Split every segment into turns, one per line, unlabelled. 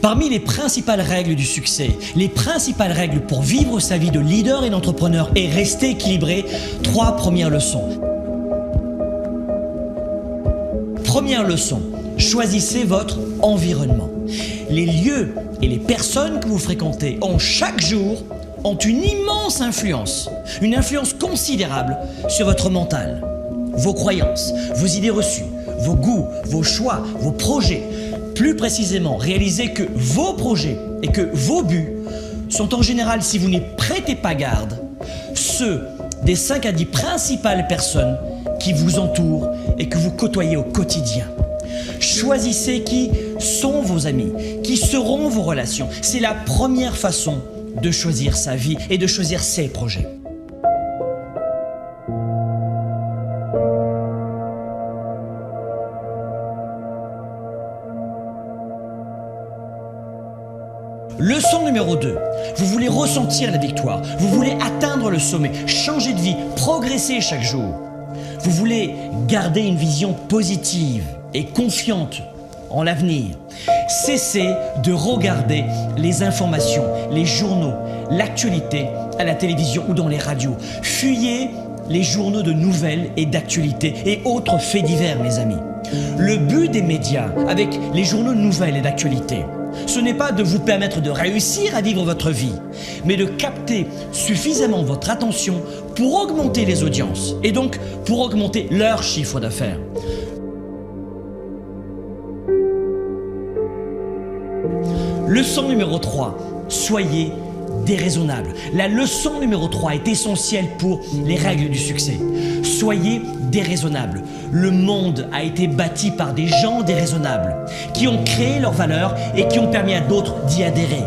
Parmi les principales règles du succès, les principales règles pour vivre sa vie de leader et d'entrepreneur et rester équilibré, 3 premières leçons. Première leçon, choisissez votre environnement. Les lieux et les personnes que vous fréquentez chaque jour ont une immense influence, une influence considérable sur votre mental, vos croyances, vos idées reçues, vos goûts, vos choix, vos projets. Plus précisément, réalisez que vos projets et que vos buts sont en général, si vous n'y prêtez pas garde, ceux des 5 à 10 principales personnes qui vous entourent et que vous côtoyez au quotidien. Choisissez qui sont vos amis, qui seront vos relations. C'est la première façon de choisir sa vie et de choisir ses projets. Leçon numéro 2, vous voulez ressentir la victoire, vous voulez atteindre le sommet, changer de vie, progresser chaque jour. Vous voulez garder une vision positive et confiante en l'avenir. Cessez de regarder les informations, les journaux, l'actualité à la télévision ou dans les radios. Fuyez les journaux de nouvelles et d'actualité et autres faits divers, mes amis. Le but des médias avec les journaux de nouvelles et d'actualité, ce n'est pas de vous permettre de réussir à vivre votre vie, mais de capter suffisamment votre attention pour augmenter les audiences et donc pour augmenter leur chiffre d'affaires. Leçon numéro 3, soyez déraisonnable. La leçon numéro 3 est essentielle pour les règles du succès. Soyez déraisonnable. Le monde a été bâti par des gens déraisonnables qui ont créé leurs valeurs et qui ont permis à d'autres d'y adhérer.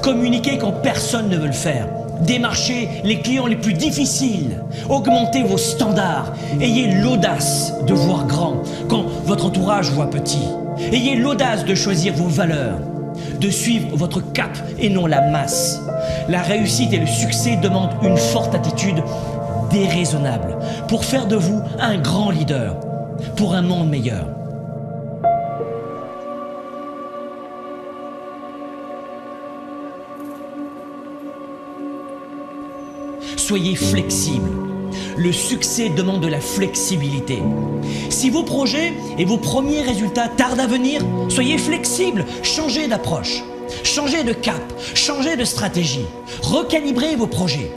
Communiquez quand personne ne veut le faire. Démarchez les clients les plus difficiles. Augmentez vos standards. Ayez l'audace de voir grand quand votre entourage voit petit. Ayez l'audace de choisir vos valeurs, de suivre votre cap et non la masse. La réussite et le succès demandent une forte attitude déraisonnable pour faire de vous un grand leader pour un monde meilleur. Soyez flexible. Le succès demande de la flexibilité. Si vos projets et vos premiers résultats tardent à venir, soyez flexible, changez d'approche, changez de cap, changez de stratégie, recalibrez vos projets.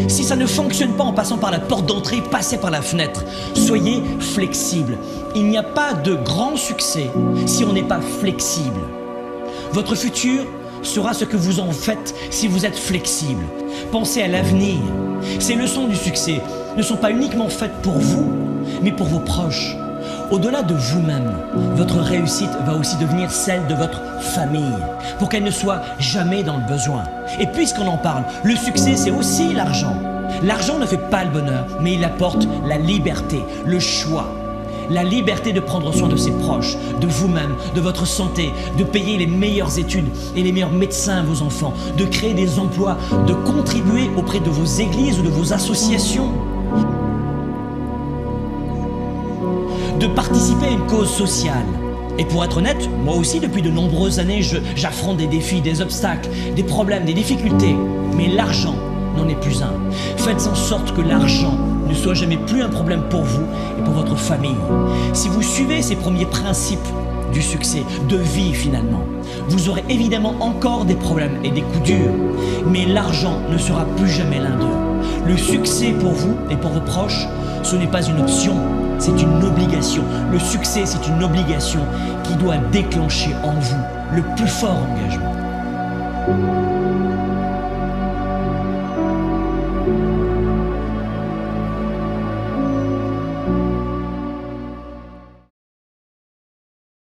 Si ça ne fonctionne pas en passant par la porte d'entrée, passez par la fenêtre. Soyez flexible. Il n'y a pas de grand succès si on n'est pas flexible. Votre futur sera ce que vous en faites si vous êtes flexible. Pensez à l'avenir. Ces leçons du succès ne sont pas uniquement faites pour vous, mais pour vos proches. Au-delà de vous-même, votre réussite va aussi devenir celle de votre famille, pour qu'elle ne soit jamais dans le besoin. Et puisqu'on en parle, le succès, c'est aussi l'argent. L'argent ne fait pas le bonheur, mais il apporte la liberté, le choix. La liberté de prendre soin de ses proches, de vous-même, de votre santé, de payer les meilleures études et les meilleurs médecins à vos enfants, de créer des emplois, de contribuer auprès de vos églises ou de vos associations, de participer à une cause sociale. Et pour être honnête, moi aussi depuis de nombreuses années, j'affronte des défis, des obstacles, des problèmes, des difficultés. Mais l'argent n'en est plus un. Faites en sorte que l'argent ne soit jamais plus un problème pour vous et pour votre famille. Si vous suivez ces premiers principes du succès, de vie finalement, vous aurez évidemment encore des problèmes et des coups durs, mais l'argent ne sera plus jamais l'un d'eux. Le succès pour vous et pour vos proches, ce n'est pas une option, c'est une obligation. Le succès, c'est une obligation qui doit déclencher en vous le plus fort engagement.